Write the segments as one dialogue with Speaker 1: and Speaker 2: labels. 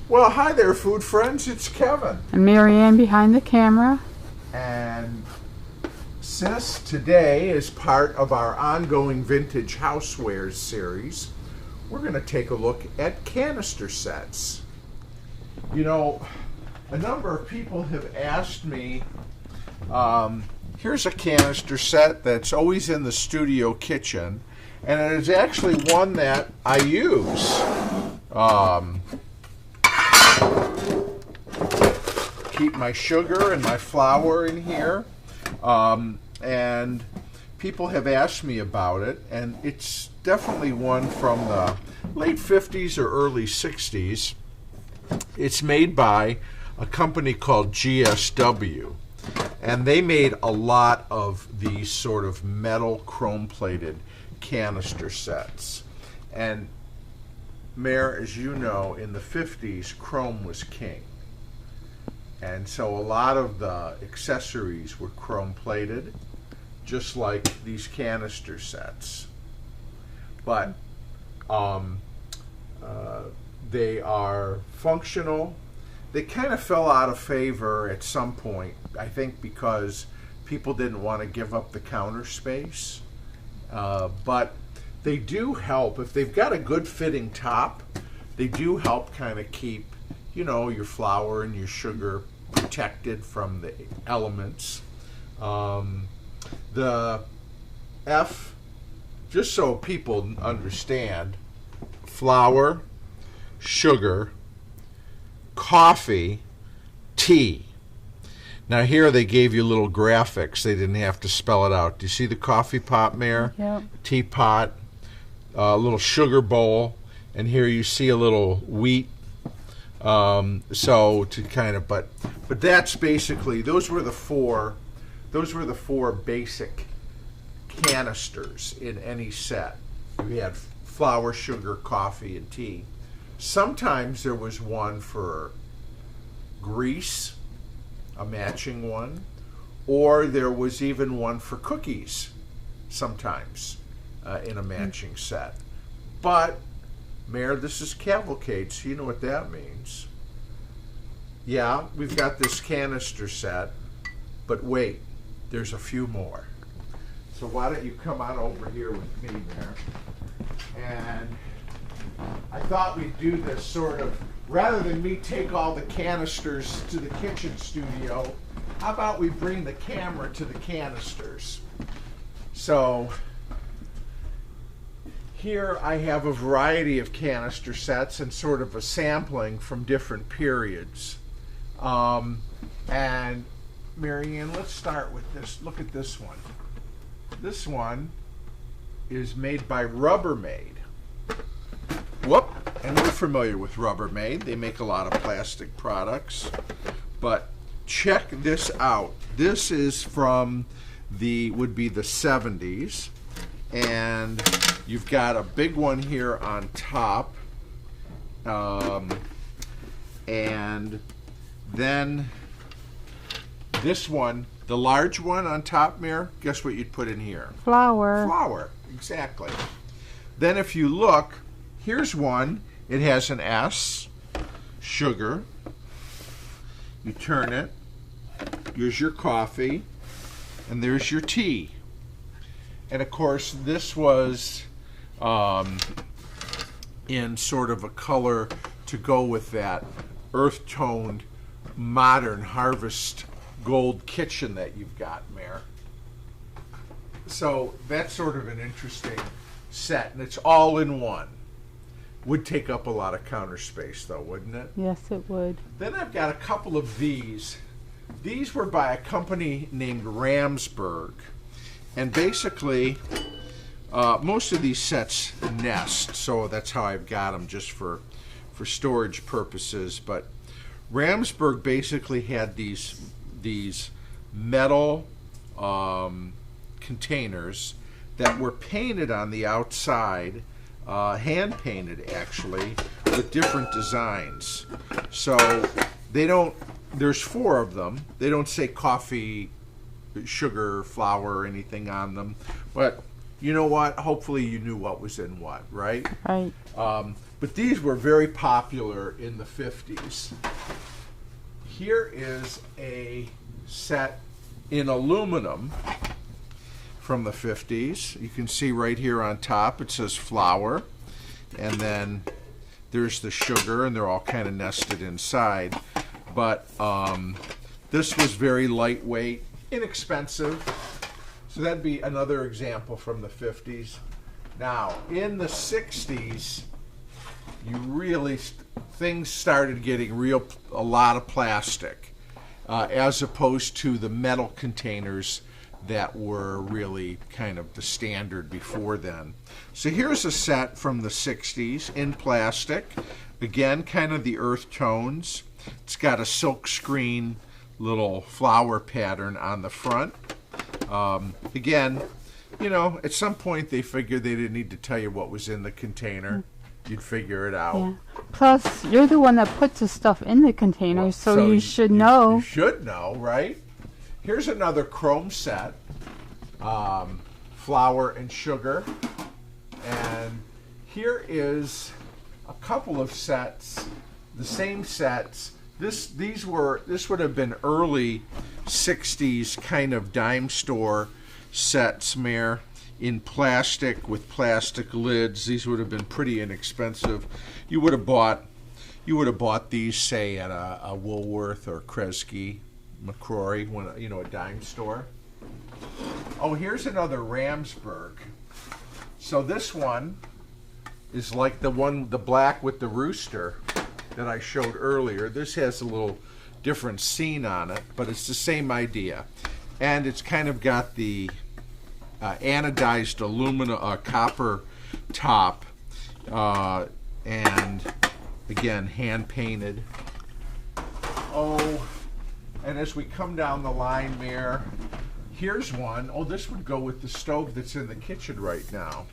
Speaker 1: Well, hi there, food friends. It's Kevin.
Speaker 2: And Marianne behind the camera.
Speaker 1: And since today is part of our ongoing Vintage Housewares series, we're going to take a look at canister sets. You know, a number of people have asked me, here's a canister set that's always in the studio kitchen, and it is actually one that I use. Keep my sugar and my flour in here, and people have asked me about it, and it's definitely one from the late 50s or early 60s. It's made by a company called GSW, and they made a lot of these sort of metal chrome-plated canister sets. And Mayor, as you know, in the 50s, chrome was king. And so a lot of the accessories were chrome-plated, just like these canister sets. But they are functional. They kind of fell out of favor at some point, I think because people didn't want to give up the counter space. But they do help. If they've got a good fitting top, they do help kind of keep, you know, your flour and your sugar protected from the elements. The F, just so people understand, flour, sugar, coffee, tea. Now here they gave you little graphics. They didn't have to spell it out. Do you see the coffee pot, Mare?
Speaker 2: Yep.
Speaker 1: Teapot, a little sugar bowl, and here you see a little wheat. So to kind of, but that's basically, those were the four basic canisters in any set. We had flour, sugar, coffee, and tea. Sometimes there was one for grease, a matching one, or there was even one for cookies sometimes in a matching set. But Mayor, this is Cavalcade, so you know what that means. Yeah, we've got this canister set, but wait, there's a few more. So why don't you come on over here with me, Mayor? And I thought we'd do this sort of, rather than me take all the canisters to the kitchen studio, how about we bring the camera to the canisters? So here I have a variety of canister sets and sort of a sampling from different periods. And Marianne, let's start with this. Look at this one. This one is made by Rubbermaid. Whoop! And we're familiar with Rubbermaid. They make a lot of plastic products. But check this out. This is from would be the 70s. And you've got a big one here on top. And then this one, the large one on top, Mare, guess what you'd put in here?
Speaker 2: Flour.
Speaker 1: Flour, exactly. Then if you look, here's one. It has an S, sugar. You turn it. Here's your coffee. And there's your tea. And of course, this was in sort of a color to go with that earth-toned, modern harvest gold kitchen that you've got, Mare. So that's sort of an interesting set, and it's all in one. Would take up a lot of counter space, though, wouldn't it?
Speaker 2: Yes, it would.
Speaker 1: Then I've got a couple of these. These were by a company named Ransburg. And basically, most of these sets nest, so that's how I've got them, just for storage purposes. But Ransburg basically had these metal containers that were painted on the outside, hand painted actually, with different designs. So they don't, there's 4 of them. They don't say coffee, sugar, flour, or anything on them, but you know what? Hopefully you knew what was in what, right?
Speaker 2: Right.
Speaker 1: But these were very popular in the 50s. Here is a set in aluminum from the 50s. You can see right here on top it says flour, and then there's the sugar, and they're all kind of nested inside. But this was very lightweight, inexpensive. So that'd be another example from the 50s. Now, in the 60s, you really things started getting a lot of plastic, as opposed to the metal containers that were really kind of the standard before then. So here's a set from the 60s in plastic. Again, kind of the earth tones. It's got a silk screen little flower pattern on the front. Again, you know, at some point they figured they didn't need to tell you what was in the container. You'd figure it out.
Speaker 2: Yeah. Plus, you're the one that puts the stuff in the container,
Speaker 1: Well,
Speaker 2: so you should know.
Speaker 1: You should know, right? Here's another chrome set. Flour and sugar. And here is a couple of sets, the same sets. This would have been early 60s kind of dime store sets, Mayor, in plastic with plastic lids. These would have been pretty inexpensive. You would have bought these, say, at a Woolworth or Kresge, McCrory, a dime store. Oh, here's another Ransburg. So this one is like the black with the rooster that I showed earlier. This has a little different scene on it, but it's the same idea. And it's kind of got the anodized copper top, and again, hand painted. Oh, and as we come down the line there, here's one. Oh, this would go with the stove that's in the kitchen right now.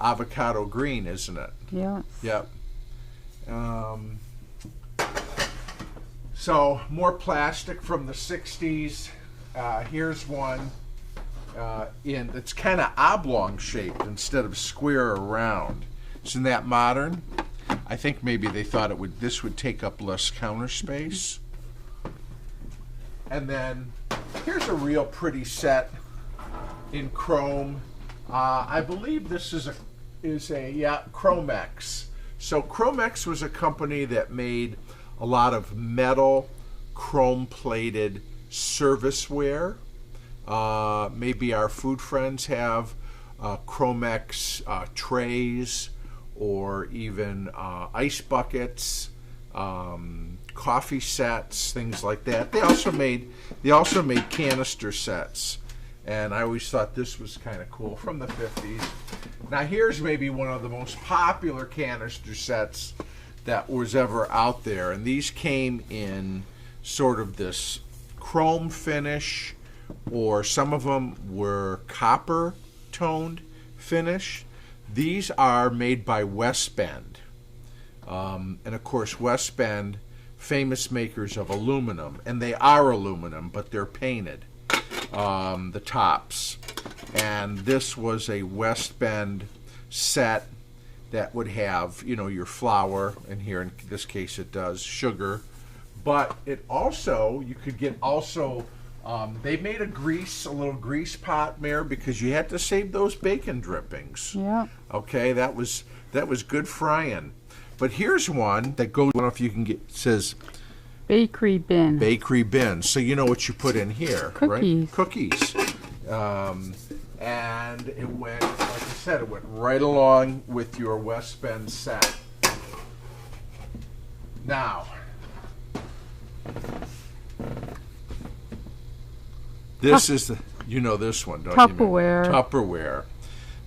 Speaker 1: Avocado green, isn't it?
Speaker 2: Yeah.
Speaker 1: Yep. So more plastic from the 60s. Here's one it's kind of oblong shaped instead of square or round. Isn't that modern? I think maybe they thought this would take up less counter space. And then here's a real pretty set in chrome. I believe this is a Chromax. So Chromex was a company that made a lot of metal, chrome-plated serviceware. Maybe our food friends have Kromex trays, or even ice buckets, coffee sets, things like that. They also made canister sets, and I always thought this was kind of cool from the 50s. Now here's maybe one of the most popular canister sets that was ever out there, and these came in sort of this chrome finish, or some of them were copper toned finish. These are made by West Bend, and of course West Bend, famous makers of aluminum, and they are aluminum, but they're painted, the tops. And this was a West Bend set that would have, your flour, and here in this case it does, sugar, but it also, you could get they made a little grease pot, Mayor, because you had to save those bacon drippings.
Speaker 2: Yeah.
Speaker 1: Okay, that was good frying. But here's one that goes, I don't know if you can get, it says
Speaker 2: Bakery bin.
Speaker 1: Bakery bin. So you know what you put in here,
Speaker 2: Cookies.
Speaker 1: Right? Cookies. And it went, like I said, it went right along with your West Bend set. Now, this is this one, don't
Speaker 2: Tupperware.
Speaker 1: you? Tupperware.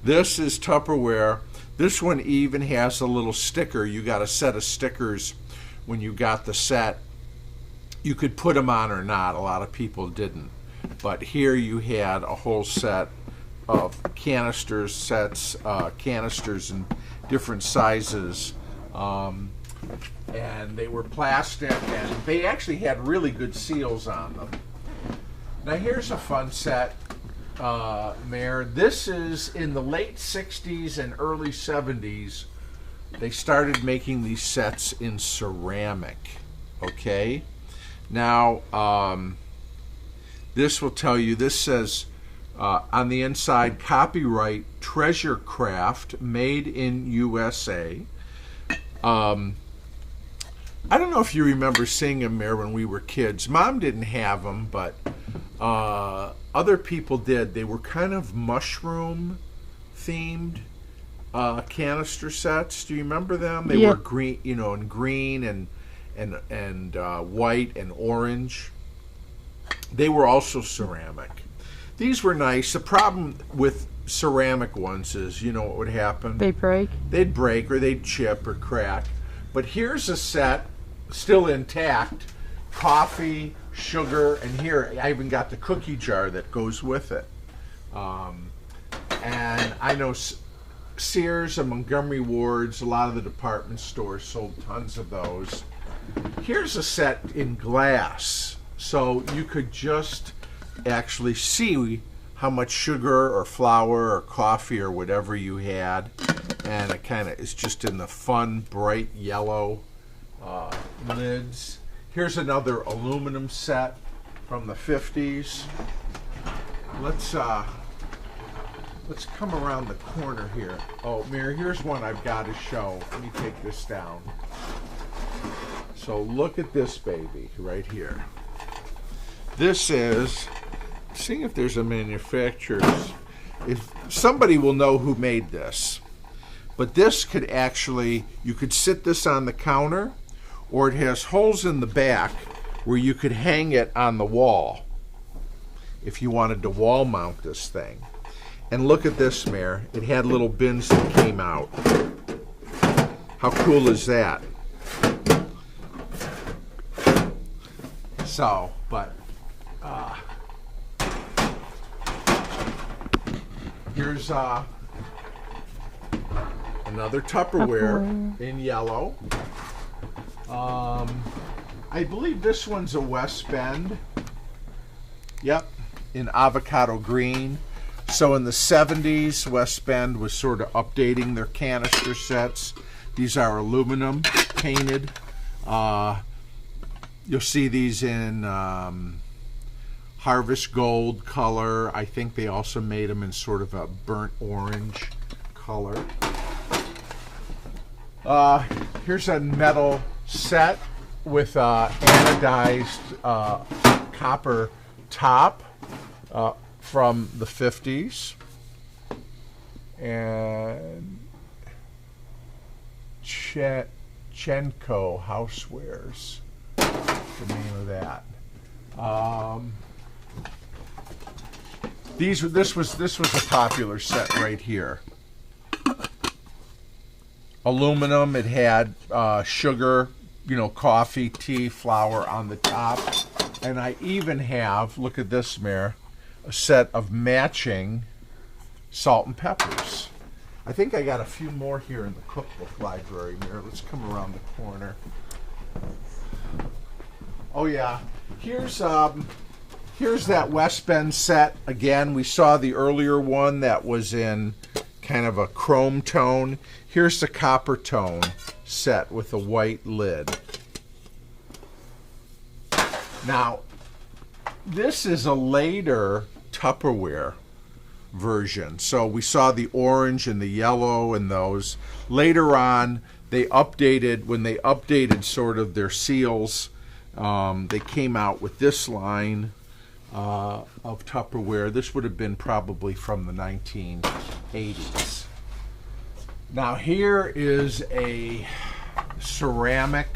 Speaker 1: This is Tupperware. This one even has a little sticker. You got a set of stickers when you got the set. You could put them on or not. A lot of people didn't. But here you had a whole set of canisters in different sizes. And they were plastic, and they actually had really good seals on them. Now here's a fun set. Mayor. This is in the late 60s and early 70s. They started making these sets in ceramic. Okay? Now, this will tell you, this says on the inside, copyright Treasure Craft, made in USA. I don't know if you remember seeing them there when we were kids. Mom didn't have them, but other people did. They were kind of mushroom themed canister sets. Do you remember them? They were green, you know, in green and white and orange. They were also ceramic. These were nice. The problem with ceramic ones is, you know what would happen?
Speaker 2: They break?
Speaker 1: They'd break or they'd chip or crack. But here's a set, still intact, coffee, sugar, and here I even got the cookie jar that goes with it. And I know Sears and Montgomery Ward's, a lot of the department stores sold tons of those. Here's a set in glass, so you could just actually see how much sugar or flour or coffee or whatever you had, and it kind of is just in the fun bright yellow lids. Here's another aluminum set from the 50s. Let's come around the corner here. Oh, Mary, here's one I've got to show. Let me take this down. So look at this baby right here. This is, seeing if there's a manufacturer. If somebody will know who made this. But this could actually, you could sit this on the counter, or it has holes in the back where you could hang it on the wall if you wanted to wall mount this thing. And look at this, Mare. It had little bins that came out. How cool is that? So, but here's another Tupperware in yellow. I believe this one's a West Bend. Yep, in avocado green. So in the 70s, West Bend was sort of updating their canister sets. These are aluminum painted. You'll see these in Harvest Gold color. I think they also made them in sort of a burnt orange color. Here's a metal set with anodized copper top from the 50s. And Chenko Housewares, the name of that. This was a popular set right here. Aluminum. It had sugar, you know, coffee, tea, flour on the top, and I even have, look at this, Mare, a set of matching salt and peppers. I think I got a few more here in the cookbook library, Mare. Let's come around the corner. Oh yeah, here's that West Bend set. Again, we saw the earlier one that was in kind of a chrome tone. Here's the copper tone set with a white lid. Now, this is a later Tupperware version. So we saw the orange and the yellow and those. Later on, they updated, when they updated sort of their seals, they came out with this line of Tupperware. This would have been probably from the 1980s. Now here is a ceramic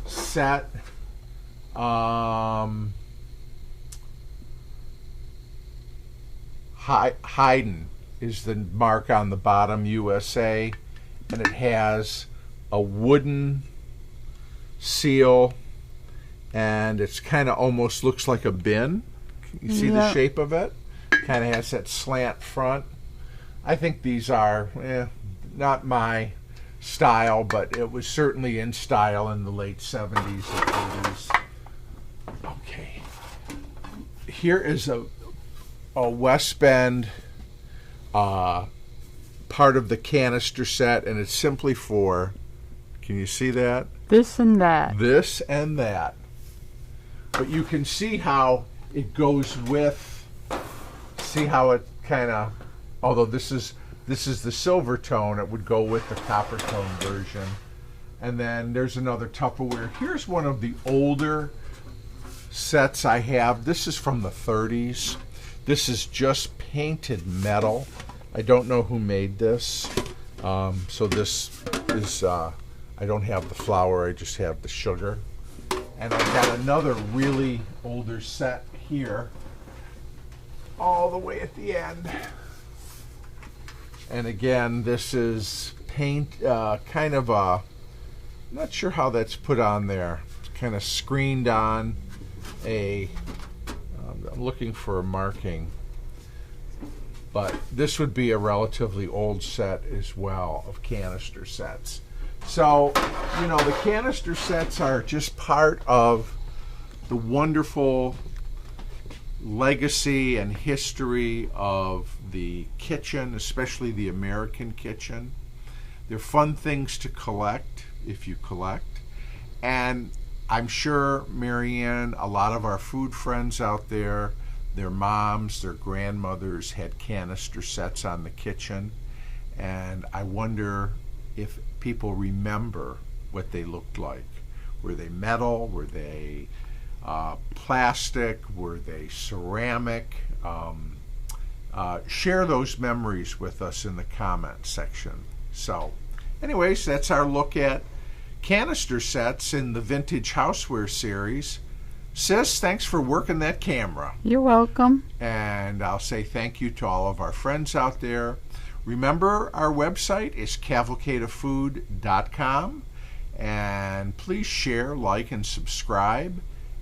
Speaker 1: set. Haydn is the mark on the bottom, USA, and it has a wooden seal, and it's kind of almost looks like a bin. You see the shape of it? Kind of has that slant front. I think these are not my style, but it was certainly in style in the late 70s and 80s. Okay. Here is a West Bend part of the canister set, and it's simply for, can you see that?
Speaker 2: This and that.
Speaker 1: This and that. But you can see how it goes with, see how it kind of, although this is the silver tone, it would go with the copper tone version. And then there's another Tupperware. Here's one of the older sets I have. This is from the 30s. This is just painted metal. I don't know who made this. So this is, I don't have the flour, I just have the sugar. And I've got another really older set here, all the way at the end. And again, this is paint, kind of a, not sure how that's put on there. It's kind of screened on a, I'm looking for a marking. But this would be a relatively old set as well of canister sets. So, you know, the canister sets are just part of the wonderful legacy and history of the kitchen, especially the American kitchen. They're fun things to collect if you collect. And I'm sure, Marianne, a lot of our food friends out there, their moms, their grandmothers had canister sets on the kitchen. And I wonder if people remember what they looked like. Were they metal? Were they plastic? Were they ceramic? Share those memories with us in the comment section. So, anyways, that's our look at canister sets in the Vintage Houseware series. Sis, thanks for working that camera.
Speaker 2: You're welcome.
Speaker 1: And I'll say thank you to all of our friends out there. Remember, our website is cavalcadeoffood.com. And please share, like, and subscribe.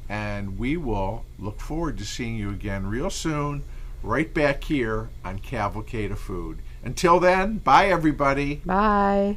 Speaker 1: And we will look forward to seeing you again real soon, right back here on Cavalcade of Food. Until then, bye, everybody.
Speaker 2: Bye.